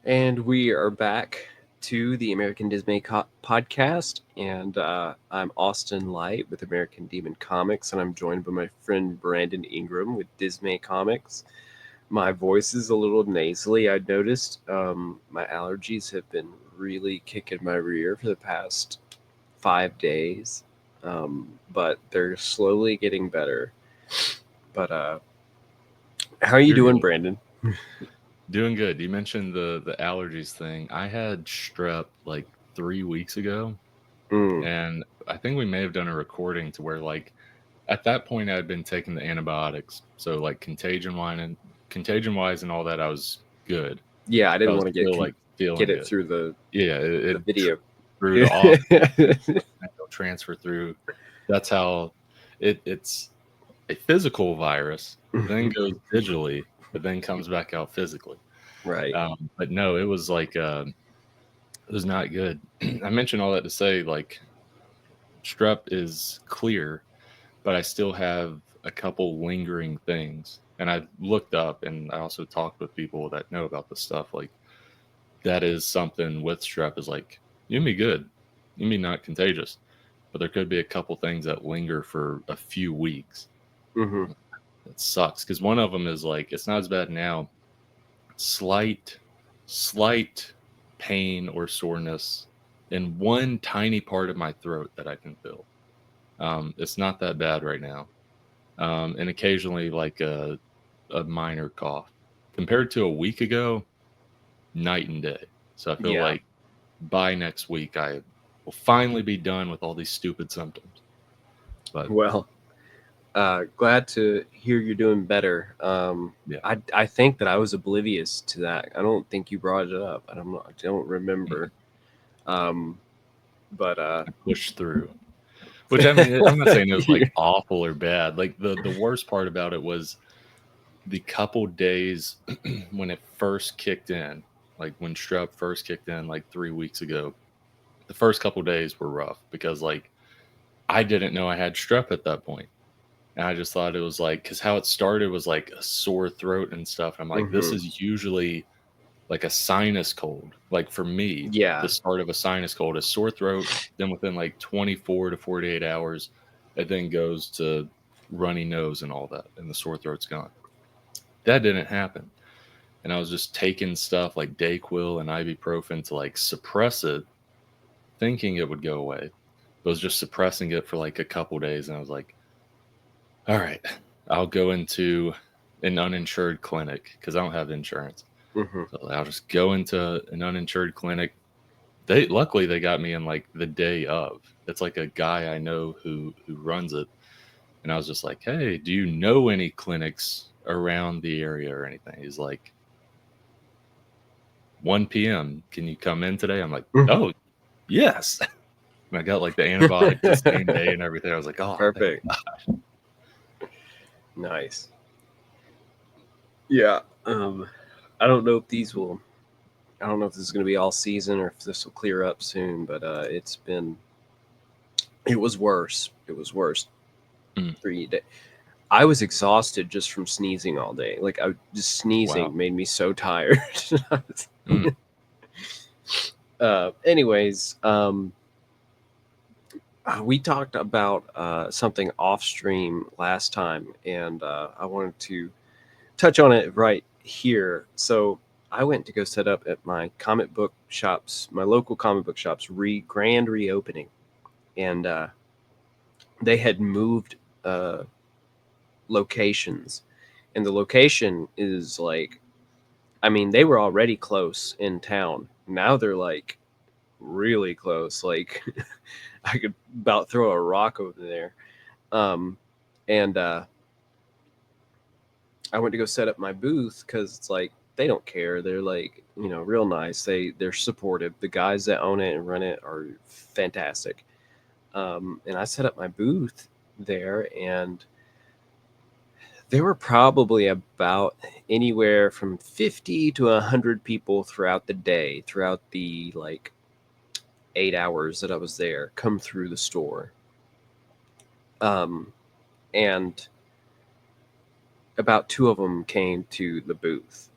And we are back to the American Dismay podcast. And I'm Austin Light with American Demon Comics. And I'm joined by my friend Brandon Ingram with Dismay Comics. My voice is a little nasally. I noticed my allergies have been really kicking my rear for the past 5 days. But they're slowly getting better. But how are you You're doing, good. Brandon? Doing good. You mentioned the allergies thing. I had strep like 3 weeks ago, Mm, and I think we may have done a recording to where like at that point I had been taking the antibiotics, so like contagion wise and all that. I was good. yeah, I I didn't was want to still like get feeling it good. through the Yeah, it video. through the office. It'll transfer through. That's how it's a physical virus, then goes digitally, but then comes back out physically. Right. But no, it was like it was not good. I mentioned all that to say like strep is clear, but I still have a couple lingering things. And I looked up and I also talked with people that know about this stuff. Like that is something with strep is like you can be good, you can be not contagious, but there could be a couple things that linger for a few weeks. Hmm. That sucks because one of them is like it's not as bad now. Slight, slight pain or soreness in one tiny part of my throat that I can feel. It's not that bad right now, and occasionally like a minor cough. Compared to a week ago, night and day. So I feel Yeah. like by next week I will finally be done with all these stupid symptoms. But Well, glad to hear you're doing better. yeah, I think that I was oblivious to that. I don't think you brought it up. I don't remember. Um, but I pushed through. Which I mean, I'm not saying it was like awful or bad. Like the worst part about it was the couple days when it first kicked in, like when strep first kicked in like 3 weeks ago, the first couple days were rough because like I didn't know I had strep at that point. And I just thought it was like, because how it started was like a sore throat and stuff. I'm like, this hmm. is usually like a sinus cold. Like for me, Yeah. the start of a sinus cold is sore throat. Then within like 24 to 48 hours, it then goes to runny nose and all that. And the sore throat's gone. That didn't happen. And I was just taking stuff like Dayquil and ibuprofen to like suppress it, thinking it would go away. But I was just suppressing it for like a couple days, and I was like, "All right, I'll go into an uninsured clinic because I don't have insurance. Hmm. So I'll just go into an uninsured clinic." They luckily they got me in like the day of. It's like a guy I know who runs it, and I was just like, "Hey, do you know any clinics around the area or anything?" He's like, 1 p.m. Can you come in today? I'm like, oh, yes. And I got like the antibiotic the same day and everything. I was like, oh, thank Perfect. God. Nice. Yeah. Um, I don't know if these will. I don't know if this is going to be all season or if this will clear up soon. But it's been. It was worse. It was worse. Mm, 3 days. I was exhausted just from sneezing all day. Like I just wow. sneezing made me so tired. Mm, Anyways, we talked about something off stream last time, and I wanted to touch on it right here. So I went to go set up at my comic book shops, my local comic book shops, grand reopening, and they had moved uh, locations, and the location is like, I mean, they were already close in town. Now they're like really close. Like I could about throw a rock over there. Um, and I went to go set up my booth because it's like they don't care. They're like, real nice. They're supportive. The guys that own it and run it are fantastic. And I set up my booth there, and there were probably about anywhere from 50 to 100 people throughout the day, throughout the like 8 hours that I was there, come through the store. Um, and about two of them came to the booth.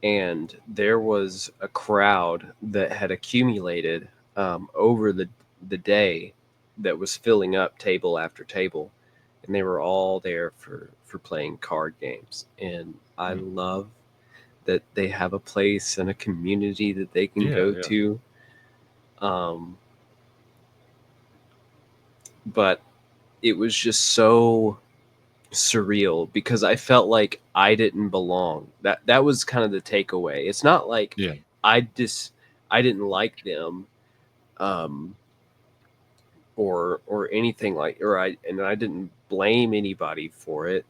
and there was a crowd that had accumulated over the day that was filling up table after table, and they were all there for playing card games. And I Mm. love that they have a place and a community that they can Yeah, go yeah, to. Um, but it was just so surreal because I felt like I didn't belong. That was kind of the takeaway. It's not like yeah, I just I didn't like them, um, or anything like, or I didn't blame anybody for it,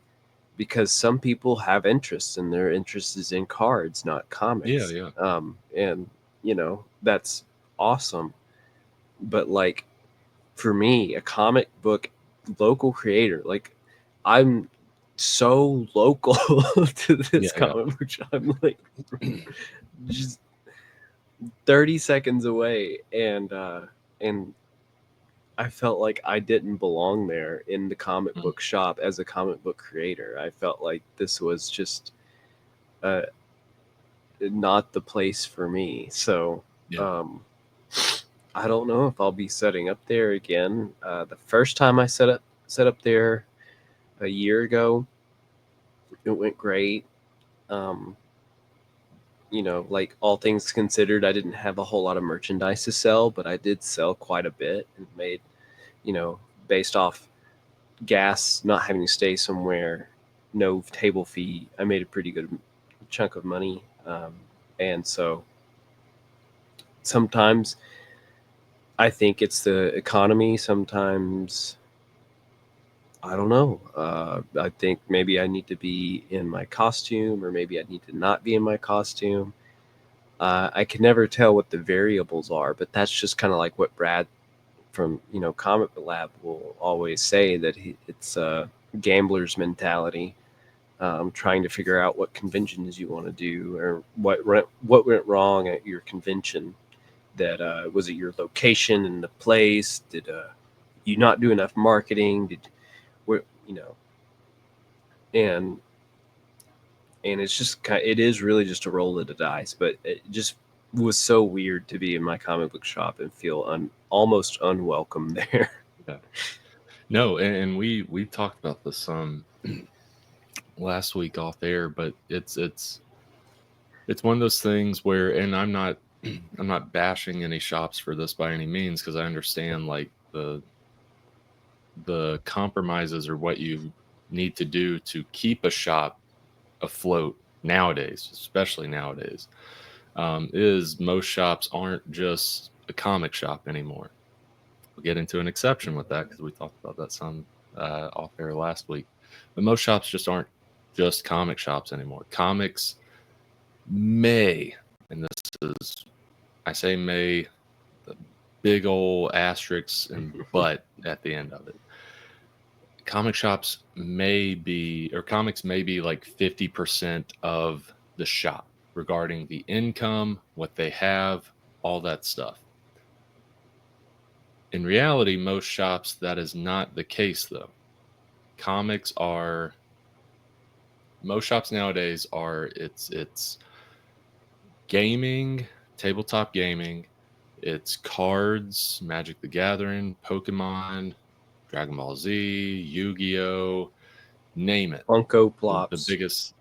because some people have interests and their interest is in cards, not yeah, comics. yeah. And that's awesome. But like, for me, a comic book local creator, like, I'm so local to this Yeah, comic book shop. I'm like just 30 seconds away, and I felt like I didn't belong there in the comic Mm. book shop as a comic book creator. I felt like this was just uh, not the place for me. So Yeah. um, I don't know if I'll be setting up there again. The first time I set up there a year ago, it went great. Um, like, all things considered, I didn't have a whole lot of merchandise to sell, but I did sell quite a bit and made, you know, based off gas, not having to stay somewhere, no table fee, I made a pretty good chunk of money. And so sometimes I think it's the economy. Sometimes I don't know. I think maybe I need to be in my costume, or maybe I need to not be in my costume. I can never tell what the variables are, but that's just kind of like what Brad from Comic Lab will always say, that it's a gambler's mentality. Trying to figure out what conventions you want to do, or what went wrong at your convention. That was it your location and the place? Did you not do enough marketing? Did where and it's just it is really just a roll of the dice. But it just was so weird to be in my comic book shop and feel almost unwelcome there. Yeah. No, and we talked about this last week off air, but it's one of those things where, and I'm not bashing any shops for this by any means, because I understand like the compromises or what you need to do to keep a shop afloat nowadays, especially nowadays, is most shops aren't just a comic shop anymore. We'll get into an exception with that because we talked about that some off air last week. But most shops just aren't just comic shops anymore. Comics may, and this is, I say may, the big old asterisks and but at the end of it. Comic shops may be, or comics may be like 50% of the shop regarding the income, what they have, all that stuff. In reality, most shops, that is not the case though. Comics are, most shops nowadays are, it's gaming, tabletop gaming, it's cards, Magic the Gathering, Pokemon, Dragon Ball Z, Yu-Gi-Oh, name it. Funko The Plops. biggest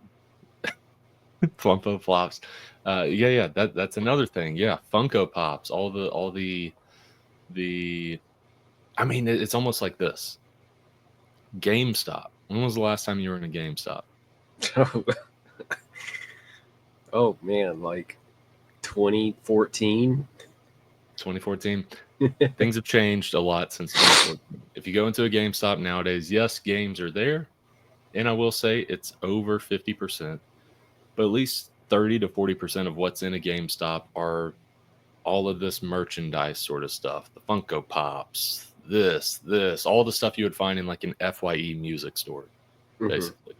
Funko Flops. Yeah, yeah, that's another thing. Yeah, Funko Pops, all the I mean, it's almost like this. GameStop. When was the last time you were in a GameStop? Oh man, like 2014. 2014. Things have changed a lot since 2014. If you go into a GameStop nowadays, yes, games are there, and I will say it's over 50%, but at least 30 to 40% of what's in a GameStop are all of this merchandise sort of stuff, the Funko Pops, this, all the stuff you would find in like an FYE music store, Hmm. basically.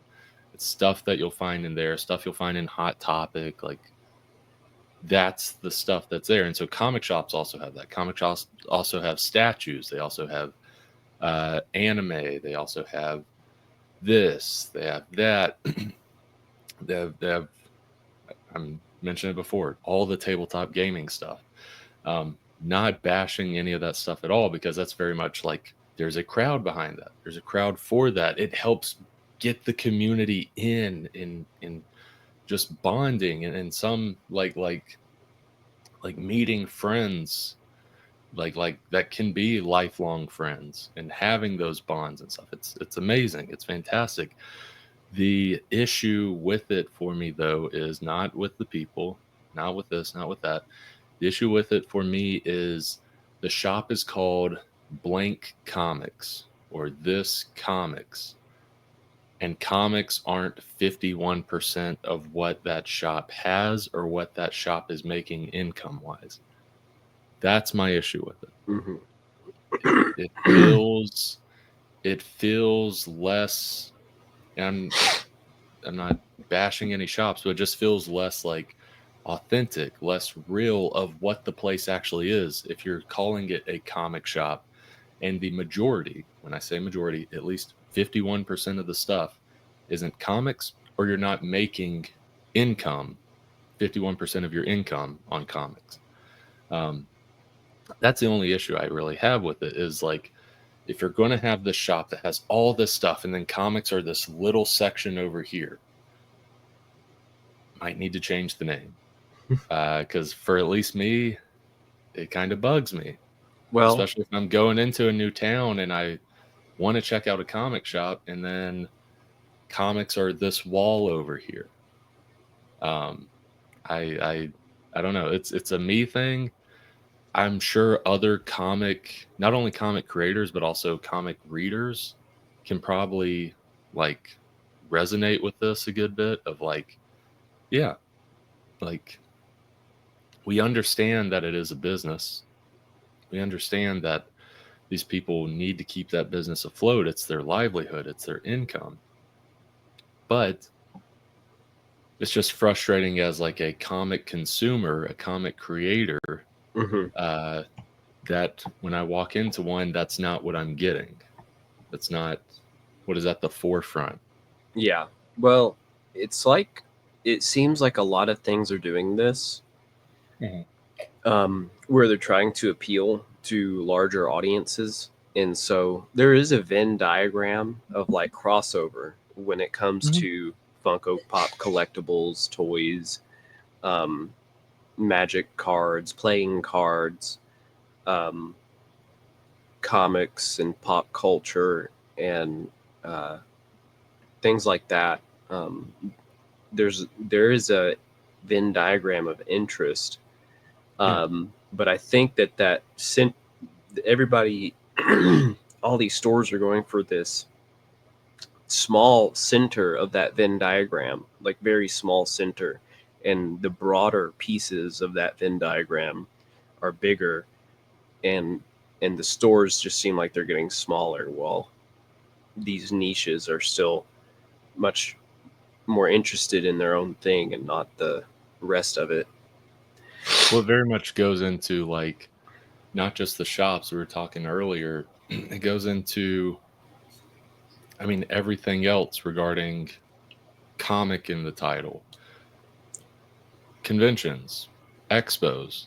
It's stuff that you'll find in there, stuff you'll find in Hot Topic, like that's the stuff that's there. And so comic shops also have that. Comic shops also have statues. They also have anime. They also have this. They have that. They have I'm mentioned it before, all the tabletop gaming stuff. Not bashing any of that stuff at all, because that's very much like there's a crowd behind that. There's a crowd for that. It helps get the community in just bonding, and some like meeting friends, like that can be lifelong friends, and having those bonds and stuff. It's amazing. It's fantastic. The issue with it for me, though, is not with the people, not with this, not with that. The issue with it for me is the shop is called Blank Comics or This Comics, and comics aren't 51% of what that shop has or what that shop is making income wise. That's my issue with it. Hmm. It feels less, and I'm not bashing any shops, but it just feels less like authentic, less real of what the place actually is. If you're calling it a comic shop, and the majority, when I say majority, at least 51% of the stuff isn't comics, or you're not making income, 51% of your income on comics. Um, that's the only issue I really have with it, is like, if you're going to have this shop that has all this stuff and then comics are this little section over here, might need to change the name. Because for at least me, it kind of bugs me, Well, especially if I'm going into a new town and I want to check out a comic shop, and then comics are this wall over here. Um, I I don't know. It's a me thing. I'm sure other not only comic creators, but also comic readers can probably like resonate with this a good bit of like, yeah, like we understand that it is a business. We understand that these people need to keep that business afloat. It's their livelihood, it's their income. But it's just frustrating as like a comic consumer, a comic creator, hmm uh, that when I walk into one, that's not what I'm getting. That's not what is at the forefront. yeah. Well, it's like it seems like a lot of things are doing this, Mhm. where they're trying to appeal to larger audiences. And so there is a Venn diagram of like crossover when it comes Mhm. to Funko Pop collectibles, toys, um, magic cards, playing cards, um, comics, and pop culture, and uh, things like that. Um, there is a Venn diagram of interest, Yeah. but I think that everybody, all these stores are going for this small center of that Venn diagram, like very small center, and the broader pieces of that Venn diagram are bigger, and the stores just seem like they're getting smaller. While these niches are still much more interested in their own thing and not the rest of it. Well, it very much goes into like not just the shops we were talking earlier. It goes into, I mean, everything else regarding comic in the title, conventions, expos,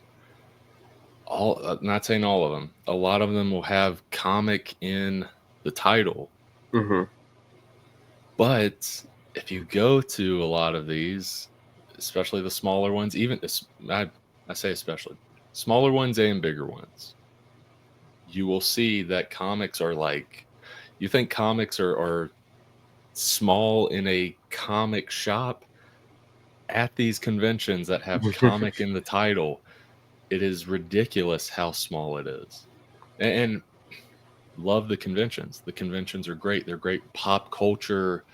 all, not saying all of them, a lot of them will have comic in the title. Hmm. But if you go to a lot of these, especially the smaller ones, even I say especially smaller ones and bigger ones, you will see that comics are like, you think comics are small in a comic shop. At these conventions that have comic in the title, it is ridiculous how small it is. And love the conventions. The conventions are great. They're great pop culture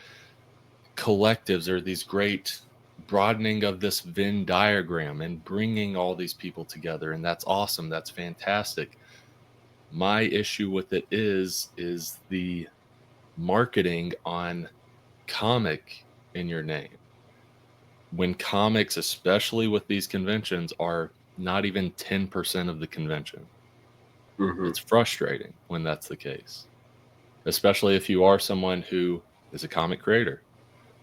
collectives, are these great broadening of this Venn diagram and bringing all these people together, and that's awesome. That's fantastic. My issue with it is the marketing on comic in your name. When comics, especially with these conventions, are not even 10% of the convention. Hmm. It's frustrating when that's the case, especially if you are someone who is a comic creator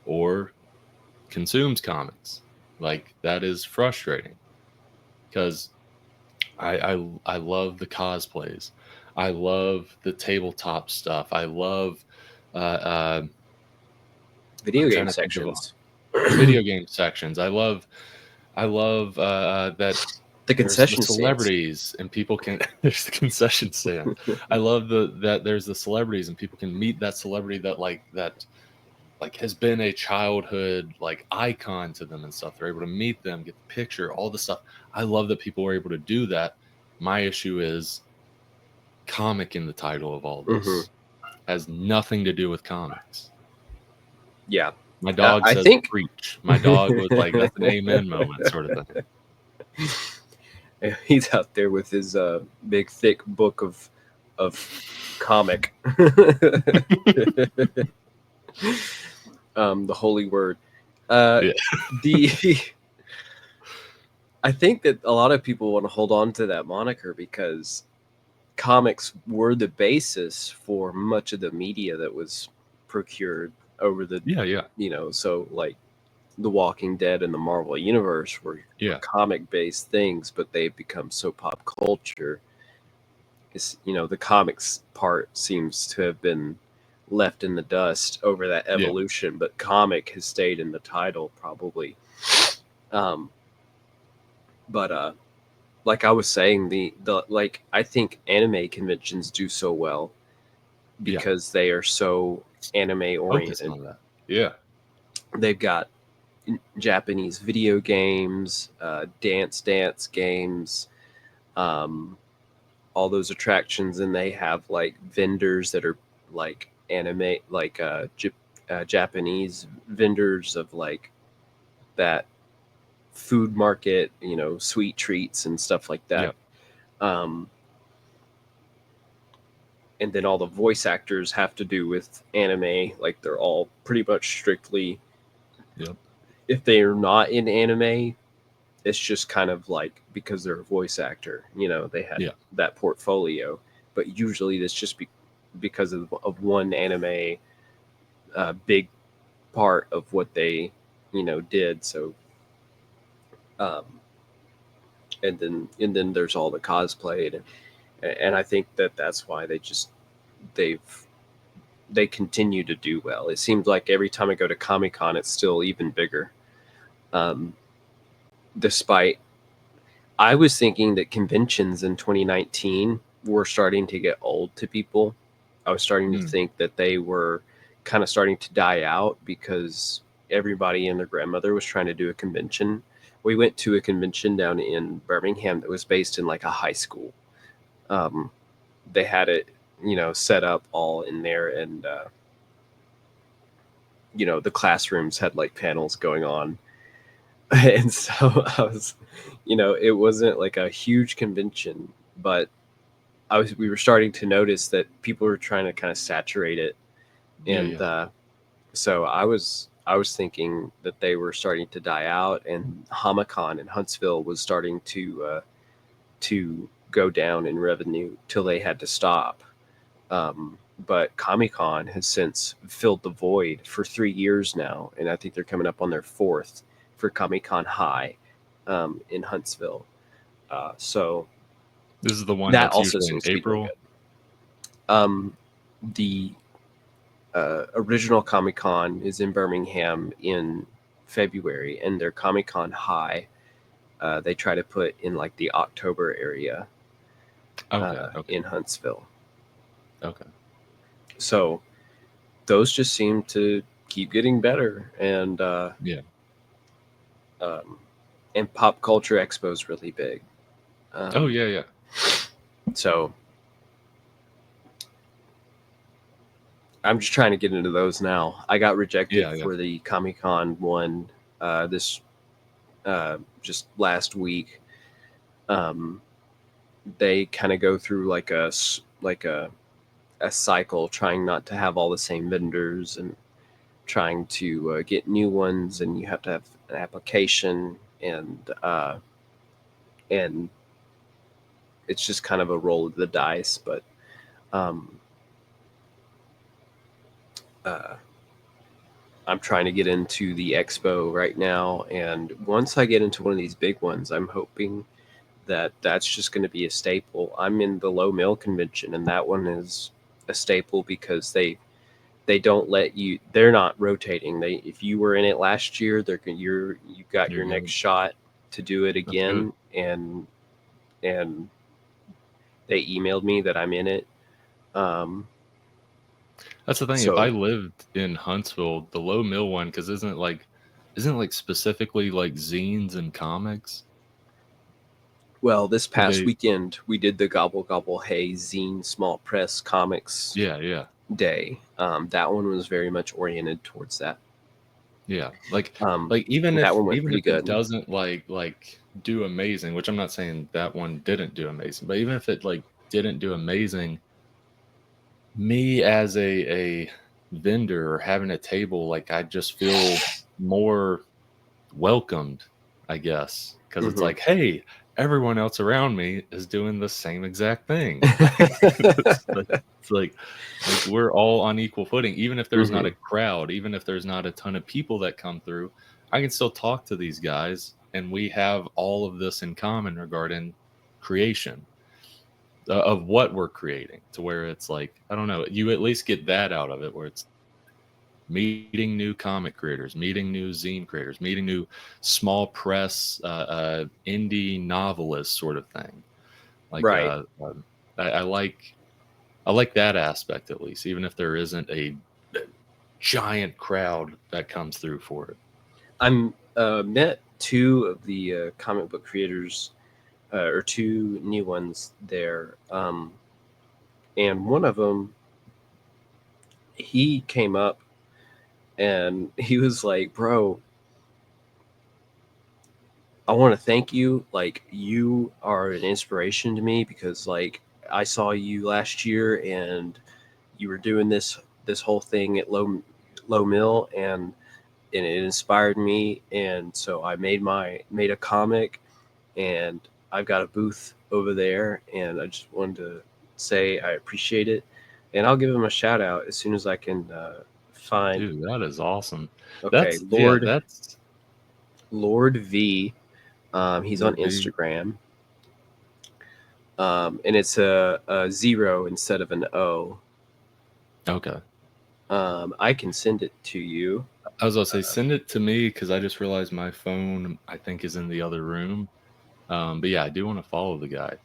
or consumes comics. Like, that is frustrating because I love the cosplays. I love the tabletop stuff. I love Video I'm trying game to think of sections. video game sections. I love that The there's the concession stands. celebrities and people can there's the concession stand. I love that there's the celebrities and people can meet that celebrity that has been a childhood like icon to them and stuff. They're able to meet them, get the picture, all the stuff. I love that people are able to do that. My issue is comic in the title of all Hmm. this has nothing to do with comics. Yeah. My dog I says think preach. My dog was like, that's an amen moment sort of thing. he's out there with his big thick book of comic, the holy word. Uh, Yeah. the I think that a lot of people want to hold on to that moniker because comics were the basis for much of the media that was procured over the, Yeah, yeah. so like the Walking Dead and the Marvel Universe were Yeah. comic based things, but they've become so pop culture. It's, the comics part seems to have been left in the dust over that Yeah. evolution, but comic has stayed in the title probably. Um, but like I was saying, the like I think anime conventions do so well Yeah. because they are so anime Focus oriented. on that. Yeah. They've got Japanese video games, dance games, um, all those attractions, and they have like vendors that are like anime, like Japanese vendors of like that food market, sweet treats and stuff like that. Yeah. Um, and then all the voice actors have to do with anime, like they're all pretty much strictly. Yep. If they are not in anime, it's just kind of like because they're a voice actor, they had Yeah. that portfolio. But usually it's just because of one anime big part of what they did. So um, and then there's all the cosplay, and I think that that's why they've they continue to do well. It seems like every time I go to Comic Con, it's still even bigger. Um, despite I was thinking that conventions in 2019 were starting to get old to people. I was starting to Mm. think that they were kind of starting to die out because everybody and their grandmother was trying to do a convention. We went to a convention down in Birmingham that was based in like a high school. Um, they had it, set up all in there, and the classrooms had like panels going on. And so I was, it wasn't like a huge convention, but we were starting to notice that people were trying to kind of saturate it, Yeah. and Yeah. so I was thinking that they were starting to die out, and Hamacon in Huntsville was starting to go down in revenue till they had to stop. But Comic Con has since filled the void for 3 years now, and I think they're coming up on their fourth for Comic Con High in Huntsville. So This is the one that that's also usually in seems to be doing April. good. The original Comic Con is in Birmingham in February, and their Comic Con High they try to put in like the October area Okay. Okay. in Huntsville. Okay. So those just seem to keep getting better, Yeah. um, and Pop Culture Expo is really big. Oh, Um, yeah. Yeah. so I'm just trying to get into those now. I got rejected Yeah. Yeah. for the Comic Con one this just last week. Um, they kind of go through like a cycle, trying not to have all the same vendors and trying to get new ones, and you have to have an application, and it's just kind of a roll of the dice. But um, uh, I'm trying to get into the expo right now, and once I get into one of these big ones, I'm hoping that that's just going to be a staple. I'm in the low mill convention, and that one is a staple because they don't let you. They're not rotating. They if you were in it last year, you got You're your next good. shot to do it That's good. again, and they emailed me that I'm in it. Um, That's the thing. If I so lived in Huntsville, the Low Mill one, because isn't it like specifically like zines and comics? well, this Or past they weekend we did the Gobble Gobble Hay Zine Small Press Comics Yeah, yeah, Day. That one was very much oriented towards that. yeah. Like Um, like even that if one went even pretty if it good. doesn't like do amazing, which I'm not saying that one didn't do amazing, but even if it like didn't do amazing, me as a vendor or having a table, like I just feel more welcomed, I guess, because it's Hmm. like, hey, everyone else around me is doing the same exact thing. It's like we're all on equal footing, even if there's not Hmm. a crowd, even if there's not a ton of people that come through. I can still talk to these guys, and we have all of this in common regarding creation of what we're creating. To where it's like, I don't know, you at least get that out of it, where it's meeting new comic creators, meeting new zine creators, meeting new small press indie novelists, sort of thing. Like Right. I like that aspect at least, even if there isn't a giant crowd that comes through for it. I'm met two of the comic book creators, or two new ones there, and one of them he came up and he was like, "Bro, I want to thank you. Like, you are an inspiration to me because like I saw you last year and you were doing this whole thing at low mill and it inspired me, and so I made a comic, and I've got a booth over there, and I just wanted to say I appreciate it, and I'll give him a shout out as soon as I can find. Dude, that is awesome. Okay, That's yeah, that's Lord V. He's on Lord V. Instagram, and it's a zero instead of an O. Okay. I can send it to you. I was gonna say send it to me because I just realized my phone I think is in the other room. But yeah, I do want to follow the guy.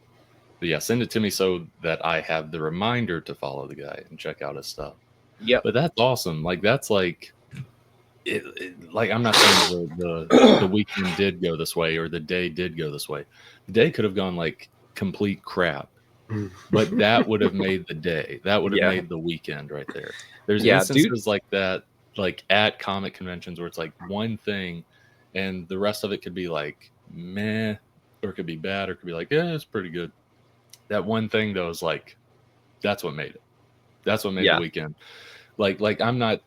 But yeah, send it to me so that I have the reminder to follow the guy and check out his stuff. Yep. But that's awesome. Like that's like like I'm not saying the weekend did go this way or the day did go this way. The day could have gone like complete crap, but that would have made the day. That would have Yeah. made the weekend right there. There's Yeah, dude. instances like that, like at comic conventions where it's like one thing and the rest of it could be like meh, or it could be bad, or it could be like, yeah, it's pretty good. That one thing though is like that's what made it. That's what made the Yeah. weekend. Like I'm not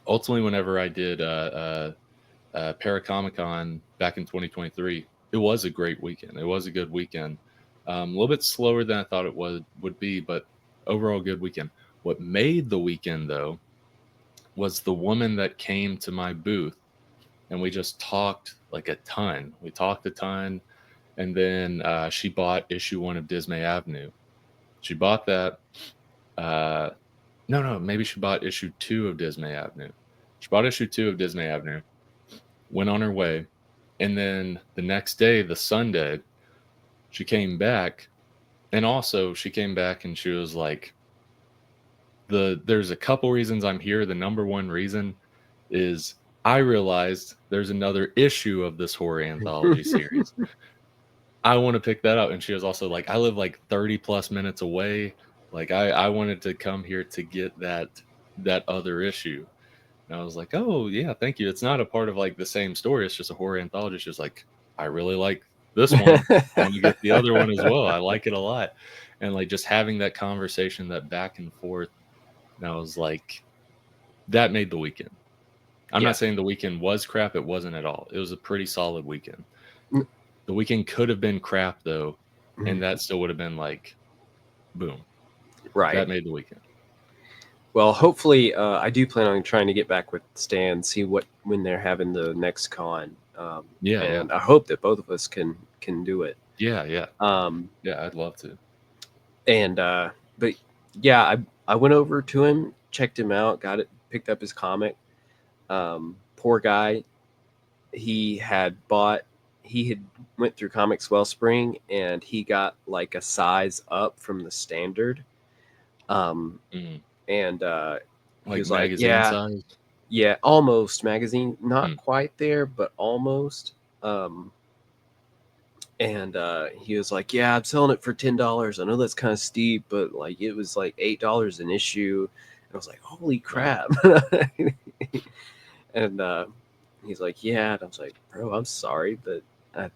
ultimately whenever I did Paracomic-Con back in 2023, it was a great weekend. It was a good weekend. A little bit slower than I thought it would be, but overall good weekend. What made the weekend though was the woman that came to my booth, and we just talked like a ton. We talked a ton, and then she bought issue one of Dismay Avenue. She bought that. Uh, no, maybe she bought issue two of Dismay Avenue. She bought issue two of Dismay Avenue, went on her way, and then the next day, the Sunday, she came back, and also she came back and she was like, there's a couple reasons I'm here. The number one reason is I realized there's another issue of this horror anthology series. I want to pick that up. And she was also like, I live like 30 plus minutes away. Like I wanted to come here to get that other issue. And I was like, "Oh, yeah, thank you. It's not a part of, like, the same story, it's just a horror anthology." She's like, "I really like this one. I wanna get the other one as well. I like it a lot." And, like, just having that conversation, that back and forth, and I was like, that made the weekend. I'm Yeah. not saying the weekend was crap, it wasn't at all. It was a pretty solid weekend. Mm, The weekend could have been crap, though, mm, and that still would have been like, boom, right. that made the weekend. Well, hopefully, I do plan on trying to get back with Stan, see when they're having the next con, Yeah, yeah, and I hope that both of us can do it. yeah, yeah, Um, yeah. I'd love to. and but yeah, I went over to him, checked him out, got it, picked up his comic. Poor guy, he had bought he had went through Comics Wellspring, and he got like a size up from the standard. Um, Mm. and he Like was like, magazine yeah, size. yeah, almost magazine, not Mm. quite there, but almost. Um, and he was like, yeah, I'm selling it for $10. I know that's kind of steep, but like it was like $8 an issue. And I was like, holy Wow. crap. And he's like, yeah. And I was like, bro, I'm sorry, but uh,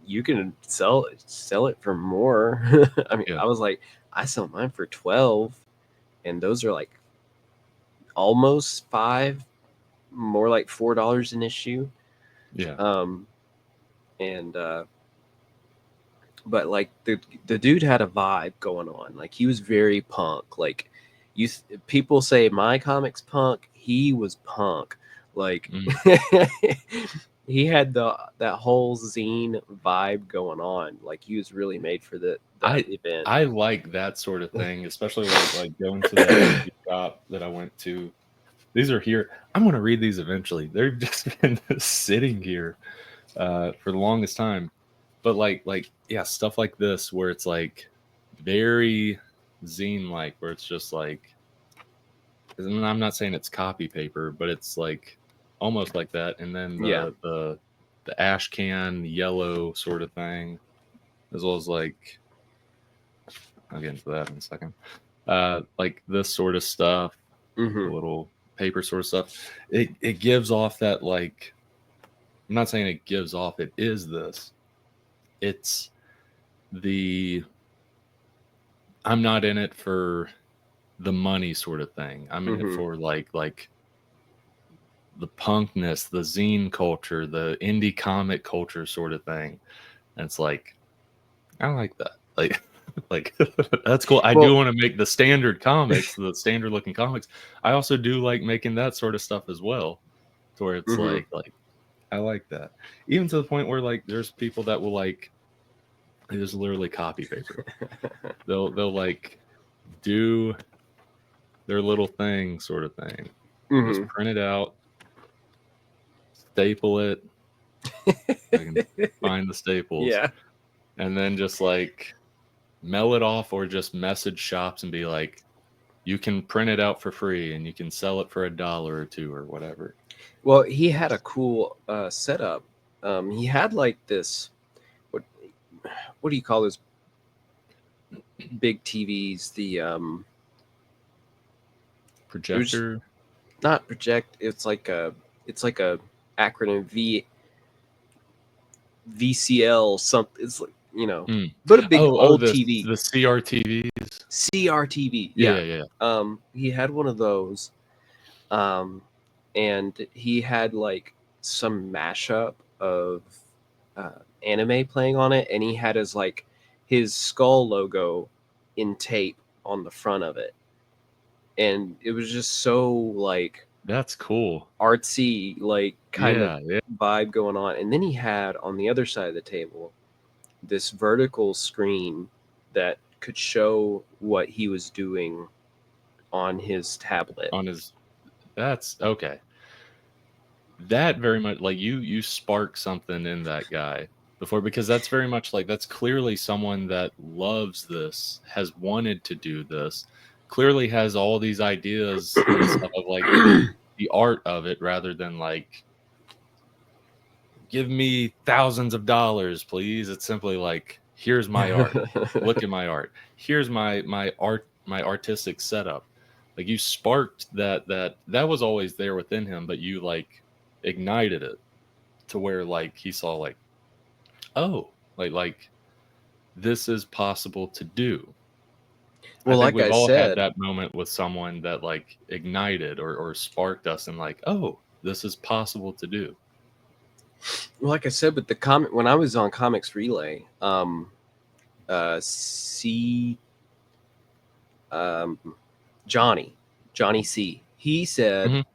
you can sell it for more. I mean, Yeah, I was like, I sell mine for 12, and those are like almost 5, more like $4 an issue. yeah. Um, and but like the dude had a vibe going on. Like he was very punk. Like people say my comics punk, he was punk. Like Mm. he had that whole zine vibe going on. Like he was really made for that I event. I like that sort of thing, especially like going to that indie shop that I went to. These are here. I'm gonna read these eventually. They've just been sitting here for the longest time. But like yeah, stuff like this where it's like very zine like, where it's just like, and I'm not saying it's copy paper, but it's like almost like that. And then Yeah. the ash can yellow sort of thing, as well as like I'll get into that in a second. Like this sort of stuff, the Hmm. little paper sort of stuff. It gives off that like, I'm not saying it gives off, it is this. It's the, I'm not in it for the money sort of thing. I'm in it Hmm. for like the punkness, the zine culture, the indie comic culture sort of thing. And it's like, I like that. Like like that's cool. I do Well, want to make the standard comics, the standard looking comics. I also do like making that sort of stuff as well. To where it's hmm. like I like that. Even to the point where like there's people that will like, it is literally copy paper. They'll like do their little thing sort of thing. Just Hmm. print it out, staple it. I can find the staples, Yeah. and then just like mail it off, or just message shops and be like, you can print it out for free and you can sell it for $1 or two or whatever. Well, he had a cool setup. He had like this. What what do you call those big TVs? It was Projector. not project. It's like a acronym VCL something. It's like Mm. but a big Oh, old the TV. CRTVs. CRTV. Yeah, Yeah. yeah. He had one of those. Um, and he had like some mashup of anime playing on it, and he had his skull logo in tape on the front of it, and it was just so like That's cool. artsy, like kind of Yeah, yeah. vibe going on. And then he had on the other side of the table this vertical screen that could show what he was doing on his tablet. On his, that's okay. That very much like you spark something in that guy before, because that's very much like, that's clearly someone that loves this, has wanted to do this, clearly has all these ideas and stuff of like the art of it, rather than like, give me thousands of dollars please. It's simply like, here's my art, look at my art, here's my art, my artistic setup. Like you sparked that was always there within him, but you like ignited it to where like he saw like, oh, like this is possible to do. I Well, think like we've I all had said, that moment with someone that like ignited or sparked us, and like, oh, this is possible to do. with the comic when I was on Comics Relay, C um Johnny Johnny C. He said, Mhm.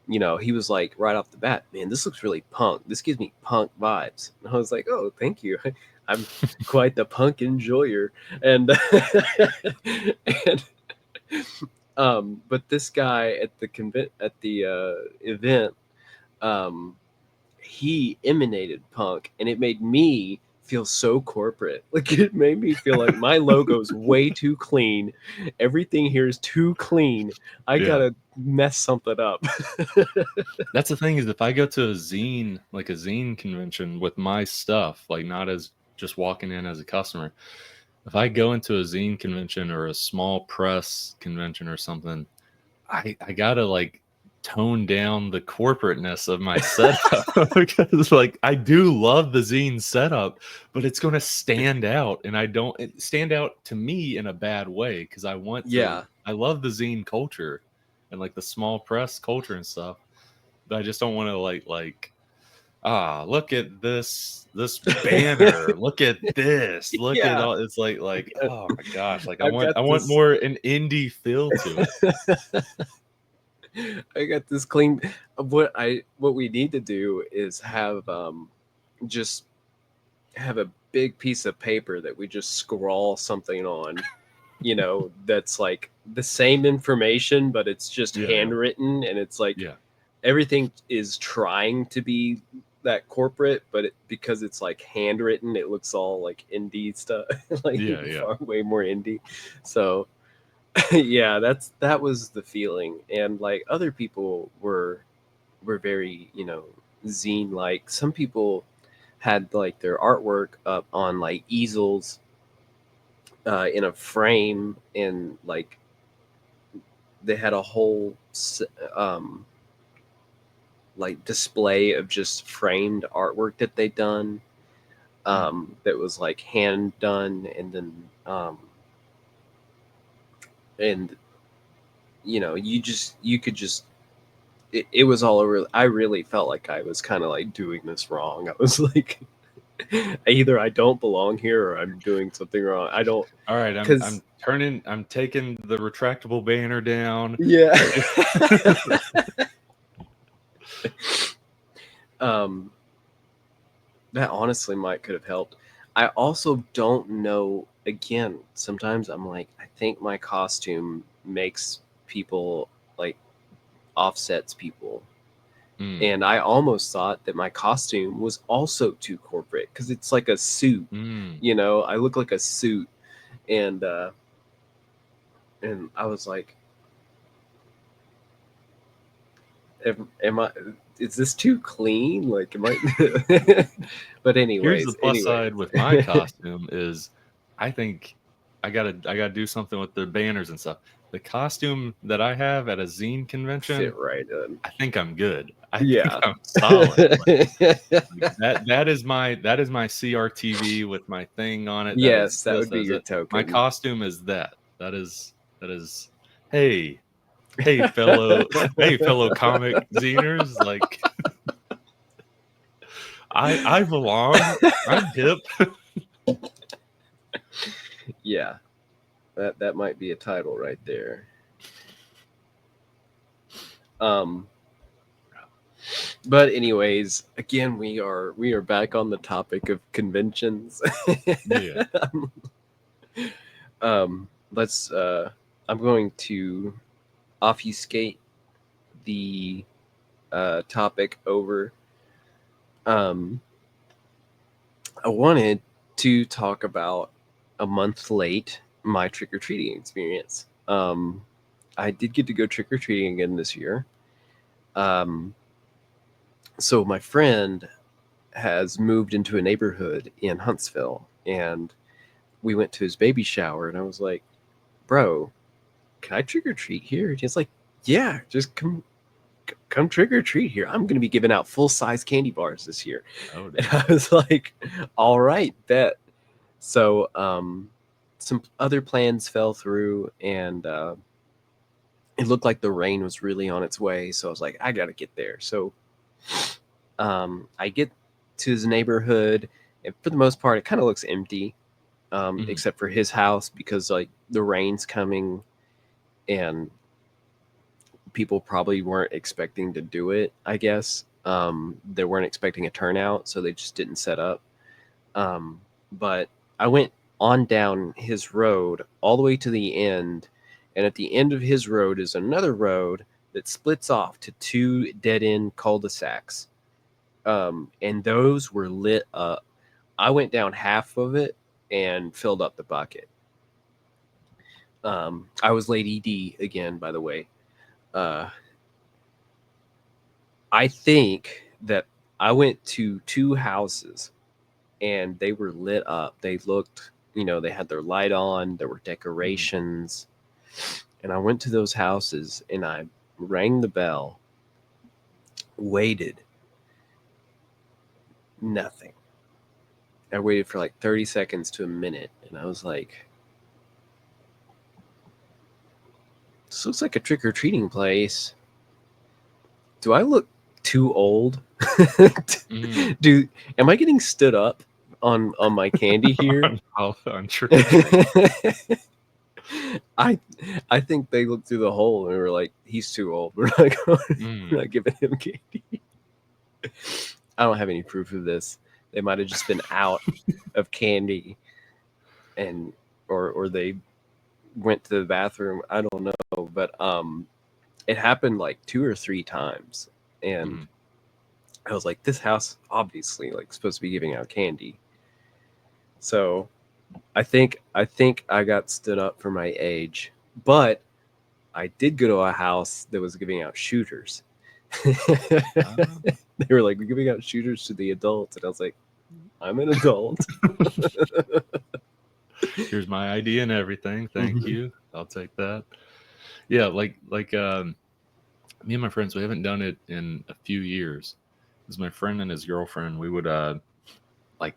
you know, he was like right off the bat, man, this looks really punk. This gives me punk vibes. And I was like, oh, thank you. I'm quite the punk enjoyer. And and but this guy at the event, um, he emanated punk, and it made me feel so corporate. Like it made me feel like my logo's way too clean. Everything here is too clean. I Yeah. gotta mess something up. That's the thing is if I go to a zine, like a zine convention with my stuff, like not as just walking in as a customer, if I go into a zine convention or a small press convention or something, I gotta like tone down the corporateness of my setup because like I do love the zine setup, but it's gonna stand out, and I don't stand out to me in a bad way because I want to. Yeah. I love the zine culture and like the small press culture and stuff, but I just don't want to look at this banner, look at this, look at Yeah. all. It's like oh my gosh, like I've got I want this more an indie feel to it. I got this clean. What we need to do is have just have a big piece of paper that we just scrawl something on, you know, that's like the same information, but it's just Yeah, yeah, handwritten, and it's like yeah. everything is trying to be that corporate, but because it's like handwritten, it looks all like indie stuff, like Yeah, yeah. far way more indie. So yeah, that was the feeling, and like other people were very, you know, zine like. Some people had like their artwork up on like easels in a frame, and like they had a whole um, like display of just framed artwork that they'd done, Mm. that was like hand done, and then and you know, you could just it was all over. I really felt like I was kind of like doing this wrong. I was like, either I don't belong here or I'm doing something wrong. I don't, All right, because I'm taking the retractable banner down. yeah. um, that honestly might could have helped. I also don't know. Again, sometimes I'm like, I think my costume makes people like offsets people. Mm, And I almost thought that my costume was also too corporate because it's like a suit. mm. You know, I look like a suit, and I was like, am I? Is this too clean? Like, am I? But Here's the anyways, plus side with my costume is I think I gotta do something with the banners and stuff. The costume that I have at a zine fit convention, right in. I think I'm good. I think Yeah. I'm solid. Like that is my CRTV with my thing on it. That is Yes, that this, would that be is your it. My token. costume is that. That is hey, hey fellow hey fellow comic ziners, like I belong. I'm hip. Yeah, that might be a title right there. Um, but anyways, again, we are back on the topic of conventions. Yeah. Let's. I'm going to obfuscate the topic over. Um, I wanted to talk about a month late my trick or treating experience. I did get to go trick or treating again this year. Um, so my friend has moved into a neighborhood in Huntsville, and we went to his baby shower, and I was like, "Bro, can I trick or treat here?" And he's like, "Yeah, just come trick or treat here. I'm going to be giving out full size candy bars this year." Oh And damn. I was like, "All right, bet." So some other plans fell through, and it looked like the rain was really on its way. So I was like, I got to get there. So I get to his neighborhood, and for the most part, it kind of looks empty, Mhm. except for his house because like the rain's coming, and people probably weren't expecting to do it, I guess. They weren't expecting a turnout, so they just didn't set up. But I went on down his road all the way to the end, and at the end of his road is another road that splits off to two dead end cul-de-sacs. And those were lit up. I went down half of it and filled up the bucket. I was Lady D again, by the way. Uh, I think that I went to two houses and they were lit up. They looked, they had their light on, there were decorations. And I went to those houses and I rang the bell, waited, nothing. I waited for like 30 seconds to a minute and I was like, this looks like a trick or treating place. Do I look too old? Dude, am I getting stood up on my candy here? on trick or treat. I think they looked through the hole and were like, he's too old. We're not giving him candy. I don't have any proof of this. They might have just been out of candy and or they went to the bathroom. I don't know. But it happened like 2 or 3 times. And I was like, this house obviously like supposed to be giving out candy. So I think I got stood up for my age, but I did go to a house that was giving out shooters. They were like, we're giving out shooters to the adults, and I was like, I'm an adult. Here's my ID and everything. Thank you. I'll take that. Yeah, like me and my friends, we haven't done it in a few years. Because my friend and his girlfriend, we would like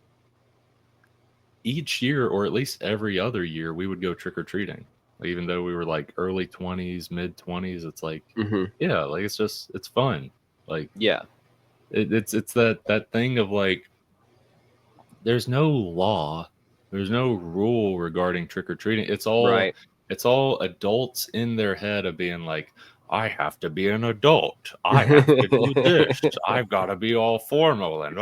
each year or at least every other year, we would go trick or treating. Like, even though we were like early 20s, mid 20s, it's like, yeah, like it's fun. Like, yeah, it's that thing of like, there's no law, there's no rule regarding trick or treating. It's all adults in their head of being like, I have to be an adult. I have to do this. I've got to be all formal and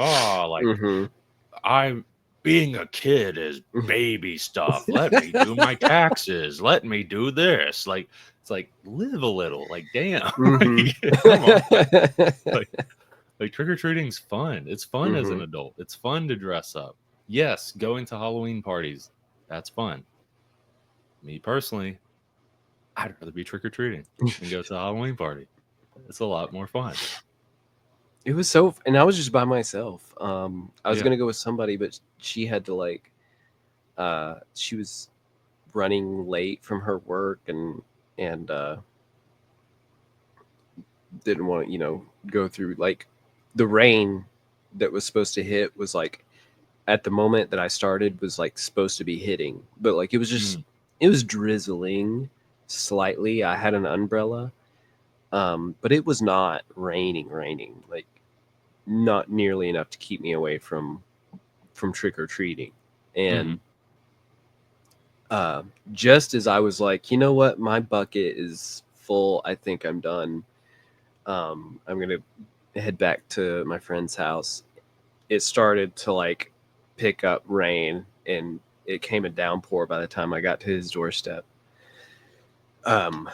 I'm being a kid is baby stuff. Let me do my taxes. Let me do this. Like, it's like, live a little. Like, damn. Like, come on. Like trick or treating's fun. It's fun as an adult. It's fun to dress up. Yes, going to Halloween parties, that's fun. Me personally, I'd rather be trick or treating than go to a Halloween party. It's a lot more fun. It was and I was just by myself. I was gonna go with somebody, but she had to like, she was running late from her work and didn't want to, go through like the rain that was supposed to hit was like at the moment that I started was like supposed to be hitting, but like it was just it was drizzling slightly. I had an umbrella, but it was not raining, like not nearly enough to keep me away from trick or treating. And just as I was like, you know what, my bucket is full, I think I'm done. I'm gonna head back to my friend's house. It started to like pick up rain, and it came a downpour by the time I got to his doorstep. But